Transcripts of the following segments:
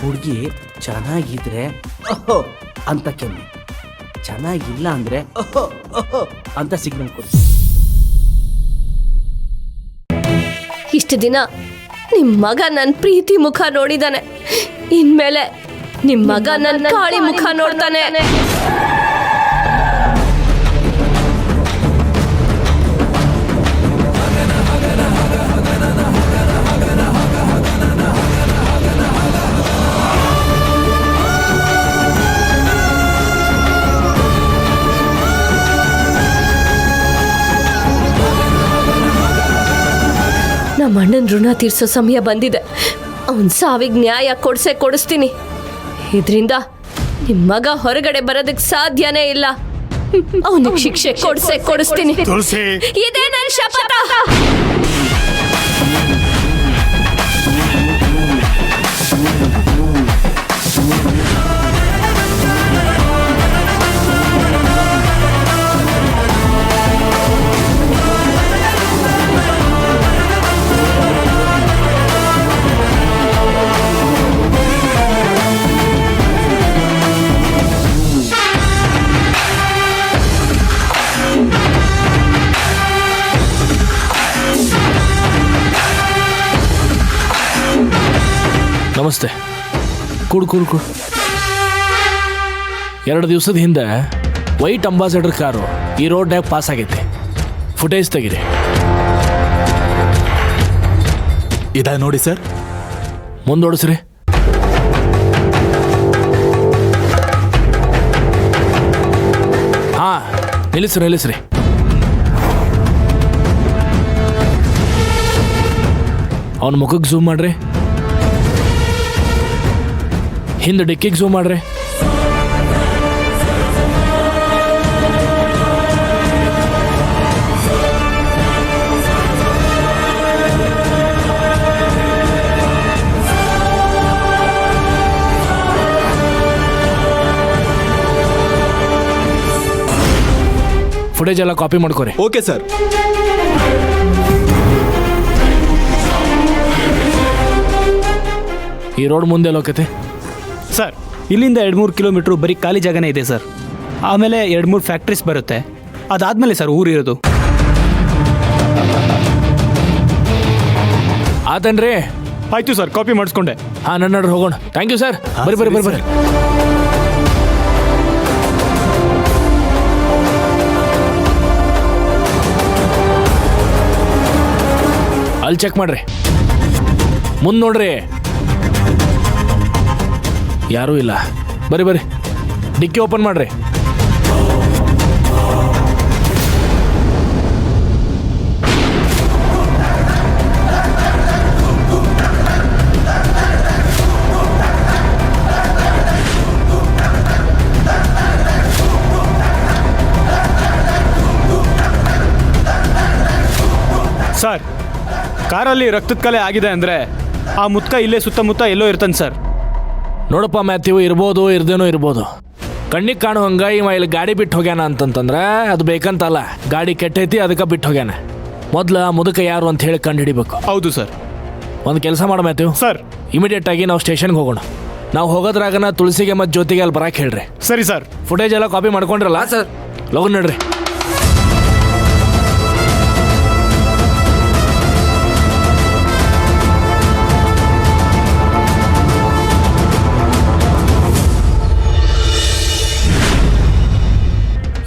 ಹುಡುಗಿ ಚೆನ್ನಾಗಿದ್ರೆ ಓಹೋ ಅಂತ ಕೆಮ್ಮಿ, ಚೆನ್ನಾಗಿಲ್ಲ ಅಂದ್ರೆ ಓಹೋ ಓಹೋ ಅಂತ ಸಿಗ್ನಲ್ ಕೊಡಿ. ಇಷ್ಟು ದಿನ ನಿಮ್ ಮಗ ನನ್ನ ಪ್ರೀತಿ ಮುಖ ನೋಡಿದಾನೆ, ಇನ್ಮೇಲೆ ನಿಮ್ ಮಗ ನನ್ನ ಕಾಳಿ ಮುಖ ನೋಡ್ತಾನೆ. ನಮ್ಮ ಅಣ್ಣನ ಋಣ ತೀರ್ಸೋ ಸಮಯ ಬಂದಿದೆ. ಅವನ್ ಸಾವಿಗೆ ನ್ಯಾಯ ಕೊಡಿಸ್ತೀನಿ. ಇದರಿಂದ ನಿಮ್ಮ ಮಗ ಹೊರಗಡೆ ಬರೋದಕ್ಕೆ ಸಾಧ್ಯನೇ ಇಲ್ಲ. ಅವನಿಗೆ ಶಿಕ್ಷೆ ಕೊಡಿಸ್ತೀನಿ. ಇದೇ ನನ್ನ ಶಪಥ. ನಮಸ್ತೆ. ಕೂಡು 2 ದಿವಸದ ಹಿಂದೆ ವೈಟ್ ಅಂಬಾಸಡರ್ ಕಾರು ಈ ರೋಡ್ನಾಗ ಪಾಸ್ ಆಗೈತೆ. ಫುಟೇಜ್ ತೆಗಿರಿ. ಇದ ನೋಡಿ ಸರ್. ಮುಂದೋಡಿಸ್ರಿ. ಹಾ, ನಿಲ್ಲಿಸ್ರಿ. ಅವನ ಮುಖಕ್ಕೆ ಝೂಮ್ ಮಾಡ್ರಿ. ಹಿಂದೆ ಡಿಕ್ಕಿಗೆ ಝೂಮ್ ಮಾಡ್ರಿ. ಫುಟೇಜ್ ಎಲ್ಲ ಕಾಪಿ ಮಾಡ್ಕೋರಿ. Okay sir. ಈ ರೋಡ್ ಮುಂದೆ ಲೋಕತೆ ಸರ್, ಇಲ್ಲಿಂದ 2-3 ಕಿಲೋಮೀಟ್ರು ಬರೀ ಖಾಲಿ ಜಾಗನೇ ಇದೆ ಸರ್. ಆಮೇಲೆ 2-3 ಫ್ಯಾಕ್ಟ್ರೀಸ್ ಬರುತ್ತೆ. ಅದಾದ್ಮೇಲೆ ಸರ್ ಊರಿರೋದು. ಆತನ್ರಿ. ಆಯ್ತು ಸರ್, ಕಾಪಿ ಮಾಡಿಸ್ಕೊಂಡೆ. ಹಾ, ನಡ್ರಿ ಹೋಗೋಣ. Thank you sir. ಬರ್ರಿ. ಅಲ್ಲಿ ಚೆಕ್ ಮಾಡ್ರಿ. ಮುಂದೆ ನೋಡ್ರಿ, ಯಾರೂ ಇಲ್ಲ. ಬರ್ರಿ. ಡಿಕ್ಕಿ ಓಪನ್ ಮಾಡ್ರಿ. ಸರ್, ಕಾರಲ್ಲಿ ರಕ್ತದ ಕಲೆ ಆಗಿದೆ ಅಂದರೆ ಆ ಮುತ್ಕ ಇಲ್ಲೇ ಸುತ್ತಮುತ್ತ ಎಲ್ಲೋ ಇರ್ತಾನೆ ಸರ್. ನೋಡಪ್ಪ ಮ್ಯಾಥ್ಯೂ, ಇರ್ಬೋದು, ಇರ್ದೇನೋ ಇರ್ಬೋದು. ಕಣ್ಣಿಗೆ ಕಾಣು ಹಂಗ ಇವ ಇಲ್ಲಿ ಗಾಡಿ ಬಿಟ್ಟು ಹೋಗ್ಯಾನ ಅಂತಂತಂದ್ರೆ ಅದು ಬೇಕಂತಲ್ಲ. ಗಾಡಿ ಕೆಟ್ಟೈತಿ, ಅದಕ್ಕೆ ಬಿಟ್ಟು ಹೋಗ್ಯಾನ. ಮೊದ್ಲು ಮುದುಕ ಯಾರು ಅಂತ ಹೇಳಿ ಕಂಡು ಹಿಡಿಬೇಕು. ಹೌದು ಸರ್. ಒಂದು ಕೆಲಸ ಮಾಡ ಮ್ಯಾಥ್ಯೂ ಸರ್, ಇಮಿಡಿಯೇಟ್ ಆಗಿ ನಾವು ಸ್ಟೇಷನ್ಗೆ ಹೋಗೋಣ. ನಾವು ಹೋಗೋದ್ರಾಗನ ತುಳಸಿಗೆ ಮತ್ತು ಜ್ಯೋತಿಗೆ ಅಲ್ಲಿ ಬರಕ್ಕೆ ಹೇಳ್ರಿ. ಸರಿ ಸರ್. ಫುಟೇಜ್ ಎಲ್ಲ ಕಾಪಿ ಮಾಡ್ಕೊಂಡ್ರಲ್ಲ ಸರ್. ಲಗನ್ ನಡ್ರಿ.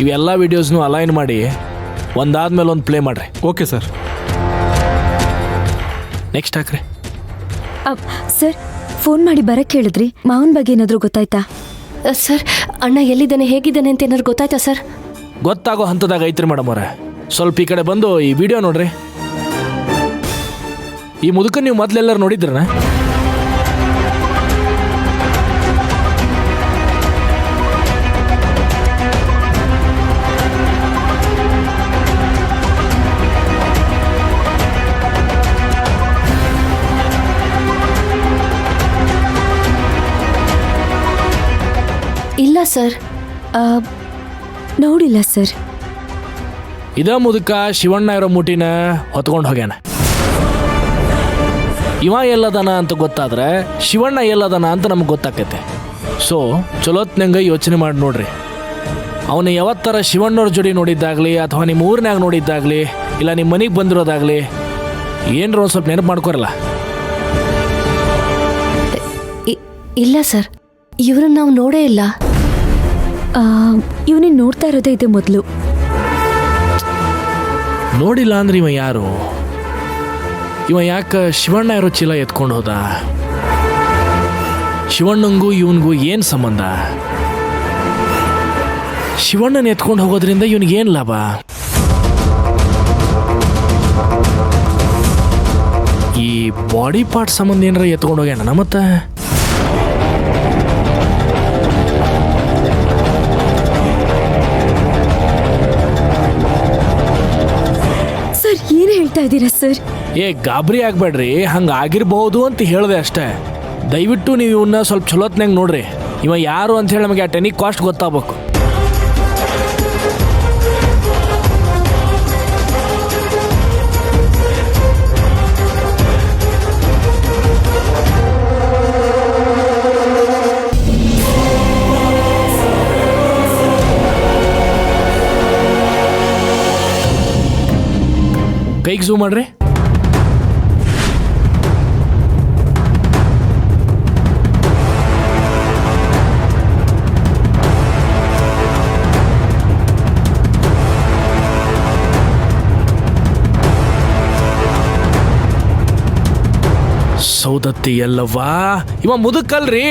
ಇವೆಲ್ಲ ವಿಡಿಯೋಸ್ನು ಅಲೈನ್ ಮಾಡಿ ಒಂದಾದ್ಮೇಲೆ ಒಂದು ಪ್ಲೇ ಮಾಡ್ರಿ. Okay sir. ನೆಕ್ಸ್ಟ್ ಹಾಕ್ರಿ. ಸರ್, ಫೋನ್ ಮಾಡಿ ಬರಕ್ಕೆ ಹೇಳಿದ್ರಿ. ಮಾವನ ಬಗ್ಗೆ ಏನಾದರೂ ಗೊತ್ತಾಯ್ತಾ? ಸರ್, ಅಣ್ಣ ಎಲ್ಲಿದ್ದಾನೆ, ಹೇಗಿದ್ದಾನೆ ಅಂತ ಏನಾದ್ರು ಗೊತ್ತಾಯ್ತಾ ಸರ್? ಗೊತ್ತಾಗೋ ಹಂತದಾಗ ಐತ್ರಿ ಮೇಡಮ್ ಅವರೇ. ಸ್ವಲ್ಪ ಈ ಕಡೆ ಬಂದು ಈ ವಿಡಿಯೋ ನೋಡ್ರಿ. ಈ ಮುದುಕ ನೀವು ಮೊದಲೆಲ್ಲರೂ ನೋಡಿದ್ರನ? ಇಲ್ಲ ಸರ್. ನೋಡಿಲ್ಲ ಸರ್. ಇದ ಮುದುಕ ಶಿವಣ್ಣ ಇರೋ ಮುಟಿನ ಹೊತ್ಕೊಂಡು ಹೋಗ್ಯಾನ. ಇವ ಎಲ್ಲದನ ಅಂತ ಗೊತ್ತಾದ್ರೆ ಶಿವಣ್ಣ ಎಲ್ಲದನ ಅಂತ ನಮ್ಗೆ ಗೊತ್ತಾಕೈತೆ. ಸೊ ಚಲೋತ್ನಂಗ ಯೋಚನೆ ಮಾಡಿ ನೋಡ್ರಿ. ಅವನು ಯಾವತ್ತರ ಶಿವಣ್ಣವ್ರ ಜೋಡಿ ನೋಡಿದ್ದಾಗಲಿ ಅಥವಾ ನಿಮ್ಮ ಊರಿನಾಗ ನೋಡಿದ್ದಾಗಲಿ ಇಲ್ಲ ನಿಮ್ಮ ಮನೆಗೆ ಬಂದಿರೋದಾಗಲಿ ಏನರ ಒಂದು ಸ್ವಲ್ಪ ನೆನಪು ಮಾಡ್ಕೊರಲ್ಲ. ಇಲ್ಲ ಸರ್, ಇವ್ರನ್ನ ನಾವು ನೋಡೇ ಇಲ್ಲ. ಇವನಿಗೆ ನೋಡ್ತಾ ಇರೋದೇ ಇದೆ ಮೊದಲು. ನೋಡಿಲ್ಲ ಅಂದ್ರೆ ಇವ ಯಾರು? ಇವ ಯಾಕೆ ಶಿವಣ್ಣ ಇರೋ ಚೀಲ ಎತ್ಕೊಂಡು ಹೋದ? ಶಿವಣ್ಣಂಗೂ ಇವನಿಗೂ ಏನು ಸಂಬಂಧ? ಶಿವಣ್ಣನ ಎತ್ಕೊಂಡು ಹೋಗೋದ್ರಿಂದ ಇವನಿಗೇನು ಲಾಭ? ಈ ಬಾಡಿ ಪಾರ್ಟ್ ಸಂಬಂಧ ಏನಾರ ಎತ್ಕೊಂಡು ಹೋಗ್ಯಾನ ಮತ್ತೆ? ಸರ್ ಏನು ಹೇಳ್ತಾ ಇದ್ದೀರಾ ಸರ್? ಗಾಬರಿ ಆಗ್ಬೇಡ್ರಿ, ಹಂಗೆ ಆಗಿರ್ಬಹುದು ಅಂತ ಹೇಳಿದೆ ಅಷ್ಟೇ. ದಯವಿಟ್ಟು ನೀವು ಇವನ್ನ ಸ್ವಲ್ಪ ಚಲೋತ್ನಾಗ ನೋಡ್ರಿ. ಇವ ಯಾರು ಅಂತ ಹೇಳಿ ನಮಗೆ ಆ ಟೆನಿಕ್ ಕಾಸ್ಟ್ ಗೊತ್ತಾಗಬೇಕು. ಕೈಗೆ ಝೂಮ್ ಮಾಡ್ರಿ. ಸೌದತ್ತಿ ಎಲ್ಲವ್ವಾ, ಇವ ಮುದುಕಲ್ರಿ,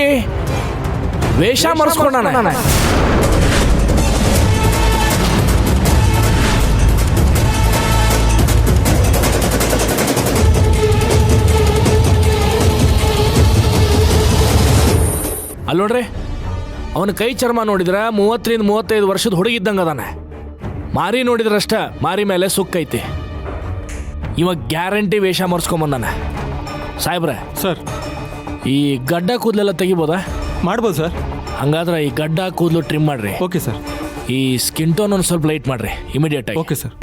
ವೇಷ ಮರೆಸ್ಕೊಂಡಾನ. ಅಲ್ಲಿ ನೋಡ್ರಿ, ಅವನ ಕೈ ಚರ್ಮ ನೋಡಿದ್ರೆ 30-35 ವರ್ಷದ ಹುಡುಗಿದ್ದಂಗೆ ಅದಾನೆ. ಮಾರಿ ನೋಡಿದ್ರಷ್ಟ ಮಾರಿ ಮೇಲೆ ಸುಕ್ಕೈತಿ. ಇವಾಗ ಗ್ಯಾರಂಟಿ ವೇಷ ಮರ್ಸ್ಕೊಂಬಂದಾನೆ. ಸಾಹೇಬ್ರೆ ಸರ್, ಈ ಗಡ್ಡ ಕೂದಲೆಲ್ಲ ತೆಗಿಬೋದಾ? ಮಾಡ್ಬೋದು ಸರ್. ಹಂಗಾದ್ರೆ ಈ ಗಡ್ಡ ಕೂದಲು ಟ್ರಿಮ್ ಮಾಡ್ರಿ. Okay sir. ಈ ಸ್ಕಿನ್ ಟೋನ್ ಒಂದು ಸ್ವಲ್ಪ ಲೈಟ್ ಮಾಡ್ರಿ ಇಮಿಡಿಯೇಟ್ ಆಗಿ. Okay sir.